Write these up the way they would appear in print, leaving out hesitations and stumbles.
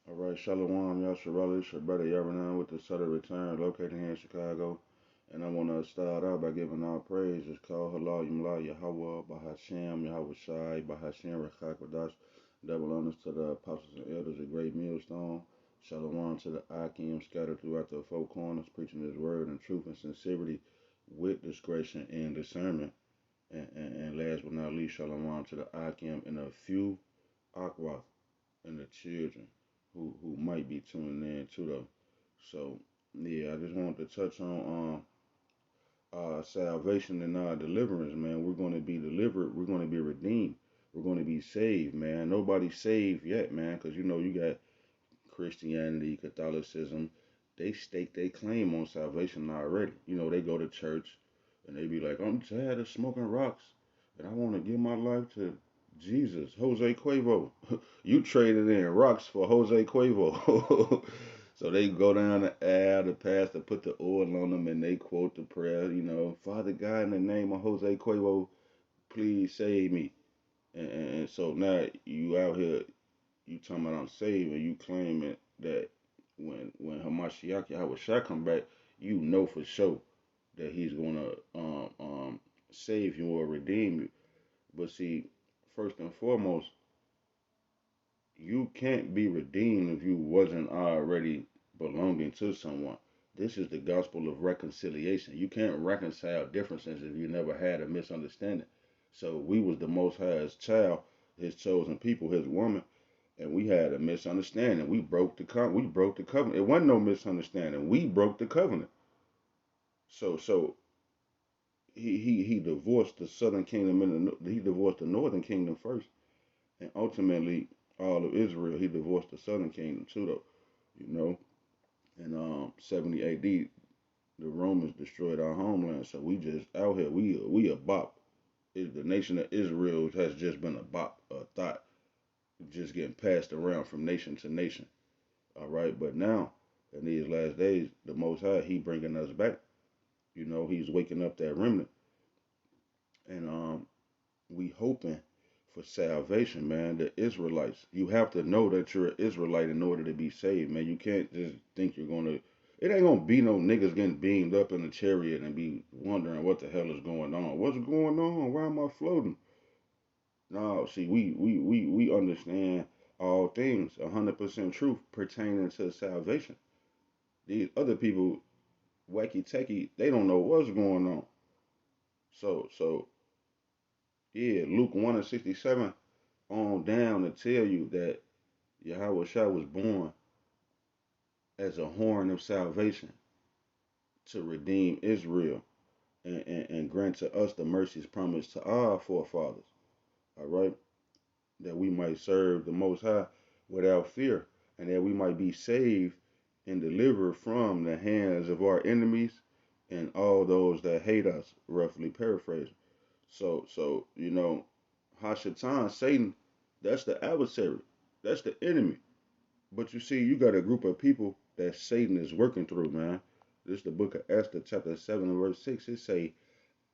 All right, Shalom, y'all Sharali, it's your brother Yaranan with the Sutter Return, located here in Chicago. And I want to start out by giving all praise. It's called Halal Yumla Yahweh, Bahashem, Yahweh Shai, Bahashem, Rechak Wadash. Double honors to the apostles and elders, a great millstone. Shalom to the Akim scattered throughout the four corners, preaching his word in truth and sincerity with discretion and discernment. And last but not least, Shalom to the Akim and a few Akwath and the children who might be tuning in too though. So yeah, I just wanted to touch on salvation and deliverance, man. We're going to be delivered. We're going to be redeemed. We're going to be saved, man. Nobody's saved yet, man, because you know you got Christianity, Catholicism. They stake their claim on salvation already. You know, they go to church and they be like, I'm tired of smoking rocks and I want to give my life to Jesus. Jose Cuervo. You traded in rocks for Jose Cuervo. So they go down the aisle, the pastor put the oil on them and they quote the prayer, you know, Father God, in the name of Jose Cuervo, please save me. And so now you out here, you talking about I'm saved, and you claiming that when Hamashiach Yahushua come back, you know for sure that he's gonna save you or redeem you. But see, first and foremost, you can't be redeemed if you wasn't already belonging to someone. This is the gospel of reconciliation. You can't reconcile differences if you never had a misunderstanding. So we was the Most High's child, his chosen people, his woman, and we had a misunderstanding. We broke we broke the covenant. It wasn't no misunderstanding. We broke the covenant. So he divorced the southern kingdom and he divorced the northern kingdom first, and ultimately all of Israel. He divorced the southern kingdom too, though. You know, in 70 A.D. the Romans destroyed our homeland, so we just out here. We a bop. The nation of Israel has just been a bop, a thought, just getting passed around from nation to nation. All right, but now in these last days, the Most High, He bringing us back. You know, He's waking up that remnant, and we hoping for salvation, man. The Israelites, you have to know that you're an Israelite in order to be saved, man. You can't just think you're gonna. It ain't gonna be no niggas getting beamed up in a chariot and be wondering what the hell is going on. What's going on? Why am I floating? No, see, we understand all things, 100% truth pertaining to salvation. These other people, wacky techie, they don't know what's going on. So yeah, Luke 1 and 67 on down to tell you that Yahweh Shah was born as a horn of salvation to redeem Israel and grant to us the mercies promised to our forefathers. All right, that we might serve the Most High without fear, and that we might be saved and delivered from the hands of our enemies and all those that hate us, roughly paraphrasing. So you know, Hashatan, Satan, that's the adversary, that's the enemy. But you see, you got a group of people that Satan is working through, man. This is the book of Esther, chapter 7, and verse 6. It say,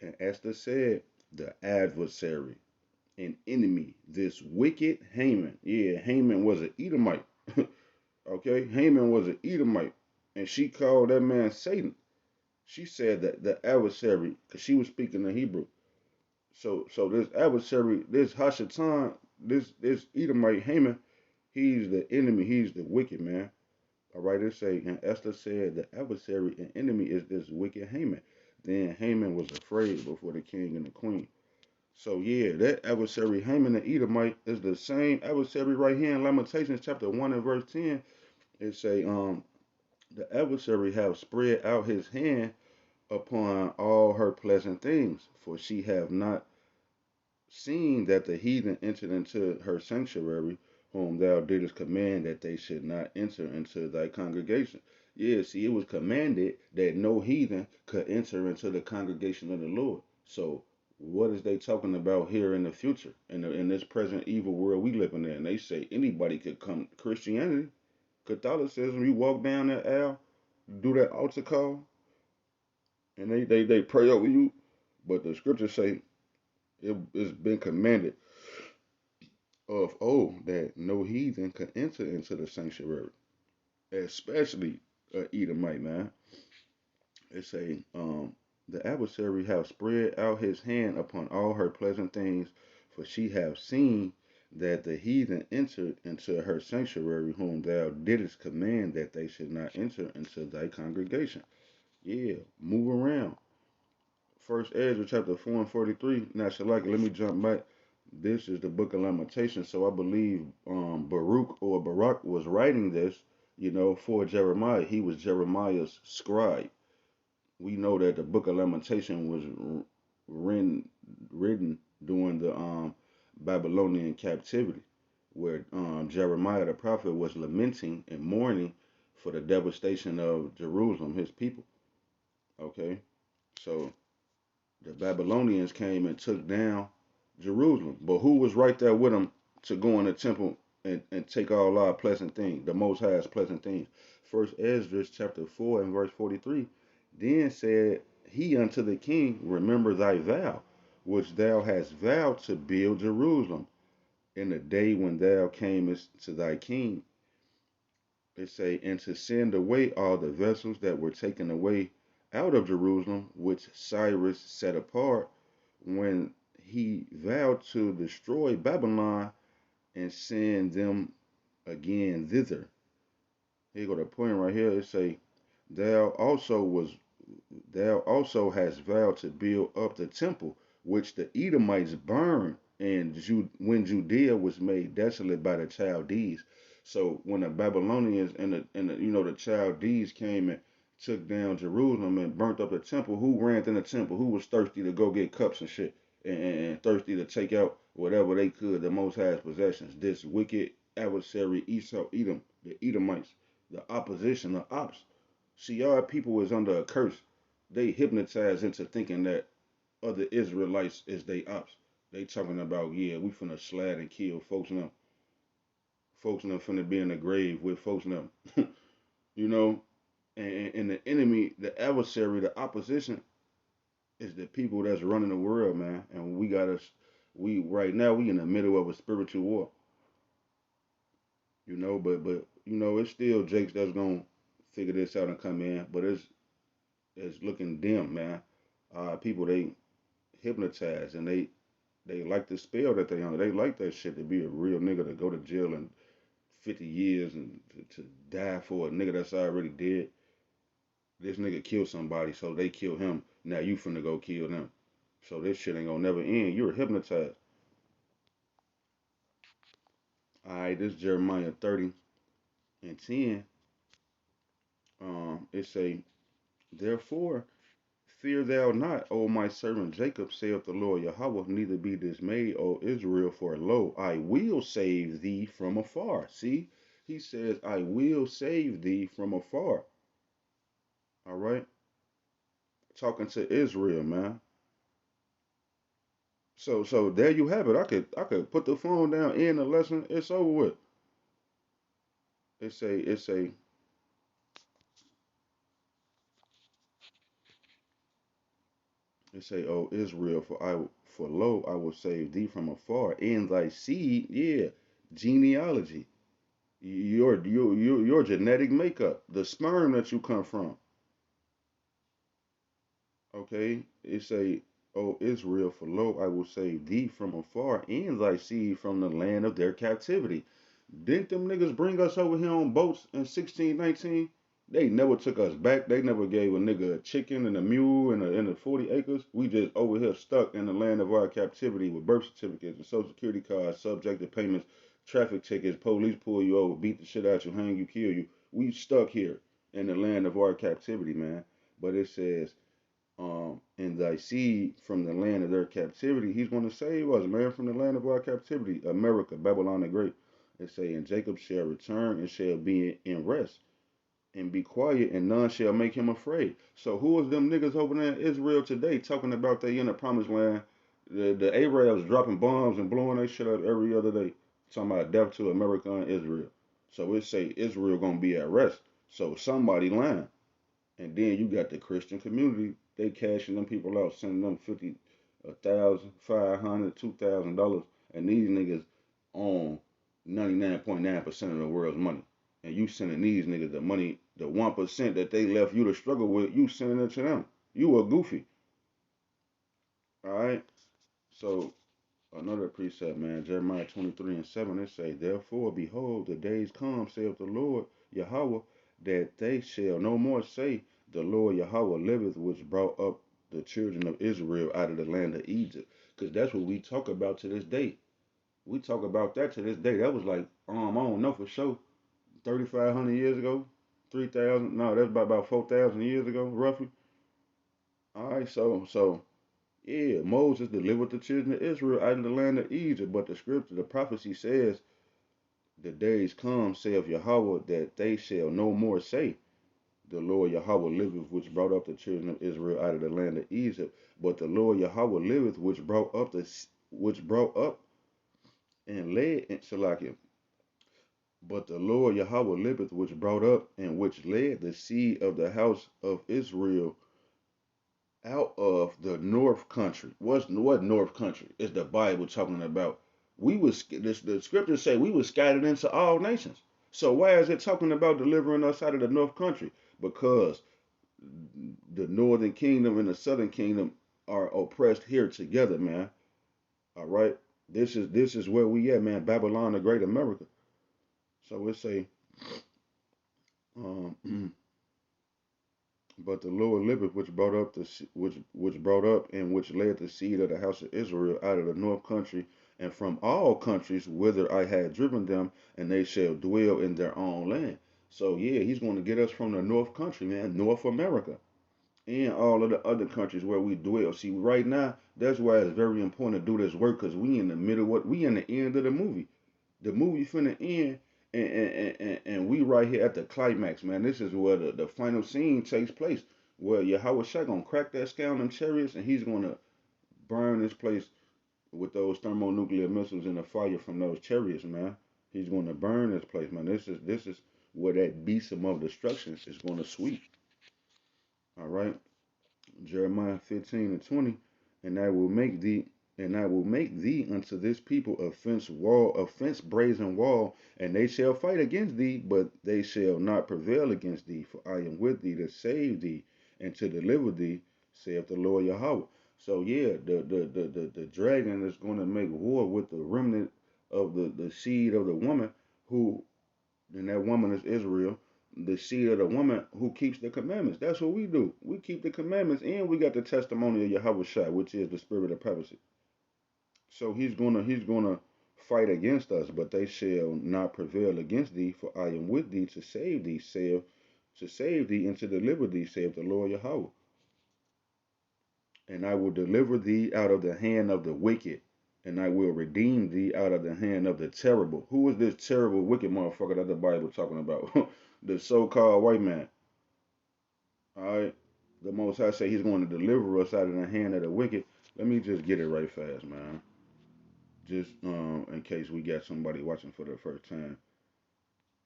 and Esther said, the adversary, an enemy, this wicked Haman. Yeah, Haman was an Edomite. Okay, Haman was an Edomite. And she called that man Satan. She said that the adversary, because she was speaking in Hebrew. So this adversary, this Hashatan, this Edomite Haman, he's the enemy, he's the wicked man. All right, it say, and Esther said, the adversary and enemy is this wicked Haman. Then Haman was afraid before the king and the queen. So yeah, that adversary Haman the Edomite is the same adversary right here in Lamentations chapter 1 and verse 10. It say, the adversary have spread out his hand upon all her pleasant things, for she have not seen that the heathen entered into her sanctuary, whom thou didst command that they should not enter into thy congregation. Yeah, see, it was commanded that no heathen could enter into the congregation of the Lord. So, what is they talking about here in the future, in this present evil world we living in? They say anybody could come. Christianity, Catholicism, you walk down that aisle, do that altar call, and they pray over you. But the scriptures say it's been commanded of old that no heathen could enter into the sanctuary, especially Edomite, man. It say, the adversary have spread out his hand upon all her pleasant things, for she have seen that the heathen entered into her sanctuary, whom thou didst command that they should not enter into thy congregation. Yeah, move around. First Ezra chapter 4 and 43. Now, Shalaka, let me jump back. This is the book of Lamentation. So I believe Baruch or Barak was writing this, for Jeremiah. He was Jeremiah's scribe. We know that the book of Lamentation was written, written during the Babylonian captivity, where Jeremiah the prophet was lamenting and mourning for the devastation of Jerusalem, his people. Okay, so the Babylonians came and took down Jerusalem. But who was right there with them to go in the temple and take all our pleasant things, the Most High's pleasant things? First Ezra chapter 4 and verse 43. Then said he unto the king, remember thy vow, which thou hast vowed to build Jerusalem in the day when thou camest to thy king. It say, and to send away all the vessels that were taken away out of Jerusalem, which Cyrus set apart when he vowed to destroy Babylon and send them again thither. Here go the point right here. It say, thou also was thou also hast vowed to build up the temple which the Edomites burned, and when Judea was made desolate by the Chaldees. So when the Babylonians and the Chaldees came and took down Jerusalem and burnt up the temple, who ran in the temple? Who was thirsty to go get cups and shit, and thirsty to take out whatever they could, the Most High's possessions? This wicked adversary Esau, Edom, the Edomites, the opposition, the ops. See, our people is under a curse. They hypnotized into thinking that other Israelites is they ops. They talking about, yeah, we finna slide and kill folks now. Folks now finna be in the grave with folks now. you know, and the enemy, the adversary, the opposition is the people that's running the world, man. And we right now we in the middle of a spiritual war. But it's still Jakes that's gonna figure this out and come in. But it's looking dim, man. People they hypnotized and they like the spell that they under. They like that shit to be a real nigga to go to jail in 50 years and to die for a nigga that's already dead. This nigga killed somebody, so they kill him. Now you finna go kill them. So this shit ain't gonna never end. You're hypnotized. Alright, this Jeremiah 30 and 10. It say, therefore fear thou not, O my servant Jacob, saith the Lord Yahweh, neither be dismayed, O Israel, for lo, I will save thee from afar. See, he says, I will save thee from afar. All right, talking to Israel, man. So there you have it. I could put the phone down, end the lesson. It's over with. It's a O Israel, for lo, I will save thee from afar, in thy seed, yeah, genealogy. Your genetic makeup, the sperm that you come from. Okay, it say, "O Israel, for lo, I will save thee from afar, and thy seed from the land of their captivity." Didn't them niggas bring us over here on boats in 1619? They never took us back. They never gave a nigga a chicken and a mule and a 40 acres. We just over here stuck in the land of our captivity with birth certificates and social security cards, subject to payments, traffic tickets, police pull you over, beat the shit out you, hang you, kill you. We stuck here in the land of our captivity, man. But it says, and thy seed from the land of their captivity. He's going to save us, man, from the land of our captivity. America, Babylon the Great. It say, and Jacob shall return and shall be in rest and be quiet, and none shall make him afraid. So who is them niggas over there in Israel today talking about they in the promised land? The Arabs dropping bombs and blowing their shit up every other day. Talking about death to America and Israel. So it say Israel gonna be at rest. So somebody lying. And then you got the Christian community. They cashing them people out, sending them 50, 1,000, $500, $2,000, and these niggas on 99.9% of the world's money. And you sending these niggas the money, the 1% that they left you to struggle with, you sending it to them. You a goofy. Alright? So another precept, man, Jeremiah 23:7, it say, therefore, behold, the days come, saith the Lord Yahweh, that they shall no more say, the Lord Yahweh liveth, which brought up the children of Israel out of the land of Egypt. Because that's what we talk about to this day. We talk about that to this day. That was like, I don't know for sure, 3,500 years ago, 3,000. No, that's about 4,000 years ago, roughly. All right, so yeah, Moses delivered the children of Israel out of the land of Egypt, but the scripture, the prophecy says, the days come, saith Yahweh, that they shall no more say, the Lord Yahweh liveth, which brought up the children of Israel out of the land of Egypt. But the Lord Yahweh liveth, which brought up and led in Salakia. But the Lord Yahweh liveth, which brought up and which led the seed of the house of Israel out of the north country. What north country? Is the Bible talking about? The scriptures say we were scattered into all nations. So why is it talking about delivering us out of the north country? Because the northern kingdom and the southern kingdom are oppressed here together, man. All right. This is where we at, man. Babylon, the great America. So it say, um, but the Lord liveth, which brought up which brought up and which led the seed of the house of Israel out of the north country and from all countries whither I had driven them, and they shall dwell in their own land. So yeah, he's going to get us from the north country, man, North America, and all of the other countries where we dwell. See, right now, that's why it's very important to do this work, because we in the middle, we in the end of the movie. The movie finna end, and we right here at the climax, man. This is where the final scene takes place, where Yahweh Shai gonna crack that sky on them chariots, and he's gonna burn this place with those thermonuclear missiles and the fire from those chariots, man. He's gonna burn this place, man. This is where that beast of destruction is gonna sweep. All right. Jeremiah 15:20, and I will make thee unto this people a fence brazen wall, and they shall fight against thee, but they shall not prevail against thee, for I am with thee to save thee and to deliver thee, saith the Lord Yahweh. So yeah, the dragon is going to make war with the remnant of the seed of the woman, who, and that woman is Israel, the seed of the woman who keeps the commandments. That's what we do. We keep the commandments, and we got the testimony of Yahweh Shai, which is the spirit of prophecy. So he's gonna fight against us, but they shall not prevail against thee, for I am with thee to save thee, and to deliver thee, saith the Lord Yahweh. And I will deliver thee out of the hand of the wicked, and I will redeem thee out of the hand of the terrible. Who is this terrible, wicked motherfucker that the Bible talking about? The so-called white man. All right. The Most High say he's going to deliver us out of the hand of the wicked. Let me just get it right fast, man. Just in case we got somebody watching for the first time,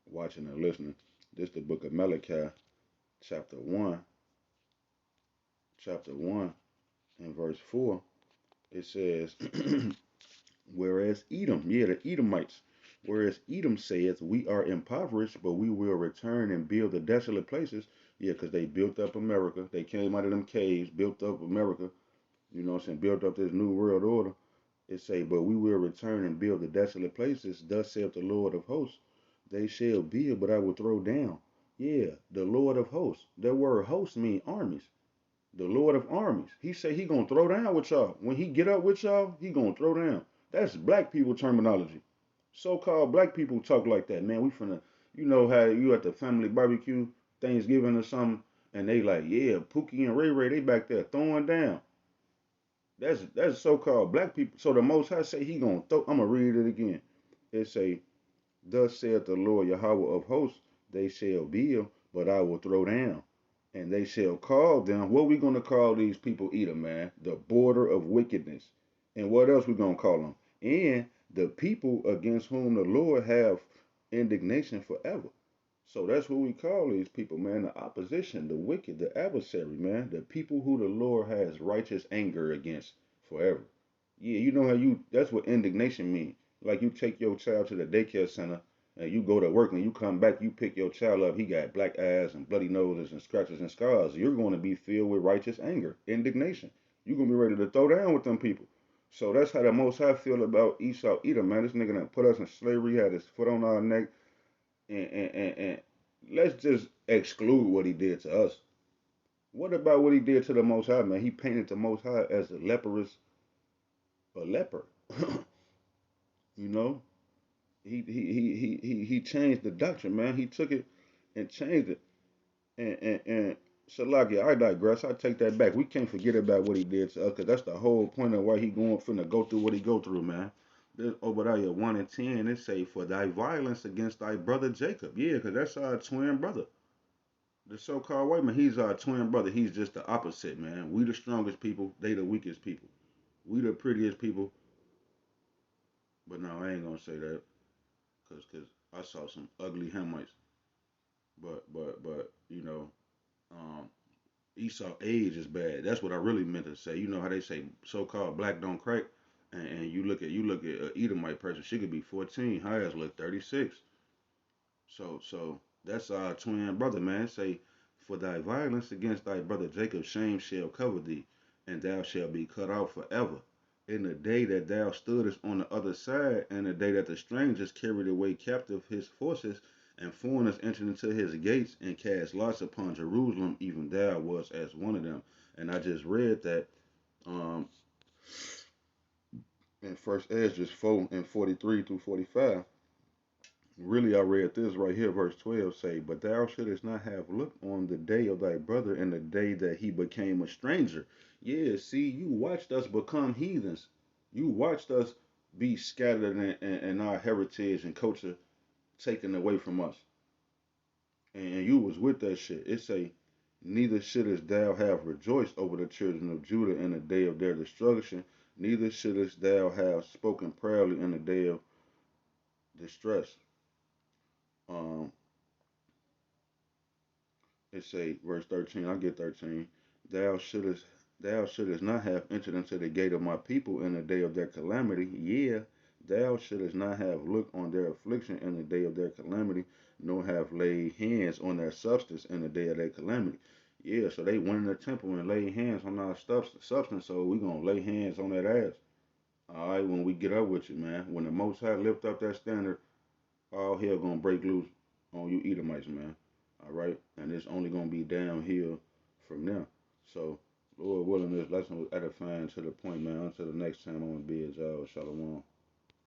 watching and listening. This is the book of Malachi, chapter 1, and verse 4. It says, whereas Edom, yeah, the Edomites, whereas Edom saith, we are impoverished, but we will return and build the desolate places. Yeah, because they built up America. They came out of them caves, built up America, you know what I'm saying, built up this new world order. It say, but we will return and build the desolate places. Thus saith the Lord of hosts, they shall build, but I will throw down. Yeah, the Lord of hosts. That word host mean armies. The Lord of armies. He say he gonna throw down with y'all. When he get up with y'all, he gonna throw down. That's black people terminology. So-called black people talk like that, man. We finna, you know how you at the family barbecue, Thanksgiving or something, and they like, yeah, Pookie and Ray Ray, they back there throwing down. That's so-called black people. So the Most High say he gonna throw. I'm gonna read it again. It say, thus saith the Lord Yahweh of hosts, they shall build, but I will throw down. And they shall call them, what we gonna call these people, Edom, man? The border of wickedness. And what else we gonna call them? And the people against whom the Lord have indignation forever. So that's what we call these people, man. The opposition, the wicked, the adversary, man. The people who the Lord has righteous anger against forever. Yeah, you know how that's what indignation means. Like you take your child to the daycare center and you go to work and you come back, you pick your child up, he got black eyes and bloody noses and scratches and scars. You're going to be filled with righteous anger, indignation. You're going to be ready to throw down with them people. So that's how the Most High feel about Esau, Edom, man. This nigga done put us in slavery, had his foot on our neck, and let's just exclude what he did to us. What about what he did to the Most High, man? He painted the Most High as a leper. You know, he changed the doctrine, man. He took it and changed it. And Salakia, I digress. I take that back. We can't forget about what he did to us, because that's the whole point of why he going finna go through what he go through, man. This Obadiah 1 and 10, it say, for thy violence against thy brother Jacob. Yeah, because that's our twin brother. The so-called white man, he's our twin brother. He's just the opposite, man. We the strongest people, they the weakest people. We the prettiest people, but no, I ain't gonna say that, cause I saw some ugly Hamites. But you know, um, Esau age is bad. That's what I really meant to say. You know how they say so-called black don't crack, and you look at an Edomite person, she could be 14, high as look 36. So that's our twin brother, man. Say, for thy violence against thy brother Jacob, shame shall cover thee, and thou shalt be cut off forever. In the day that thou stoodest on the other side, and the day that the strangers carried away captive his forces, and foreigners entered into his gates, and cast lots upon Jerusalem, even thou was as one of them. And I just read that um, in First Esdras 4 and 43 through 45. Really, I read this right here, verse 12 say, but thou shouldest not have looked on the day of thy brother and the day that he became a stranger. Yeah, see, you watched us become heathens. You watched us be scattered and our heritage and culture taken away from us. And you was with that shit. It say, neither shouldest thou have rejoiced over the children of Judah in the day of their destruction, neither shouldest thou have spoken proudly in the day of distress. Um, It say, verse 13, I get 13, thou shouldest thou shouldest not have entered into the gate of my people in the day of their calamity. Yeah, thou shouldest not have looked on their affliction in the day of their calamity, nor have laid hands on their substance in the day of their calamity. Yeah, so they went in the temple and laid hands on our substance, so we gonna lay hands on that ass. All right, when we get up with you, man. When the Most High lift up that standard, all hell gonna break loose on you Edomites, man. All right, and it's only gonna be downhill from there. So, Lord willing, this lesson was edifying to the point, man. Until the next time, I'm gonna be at y'all. Shalom.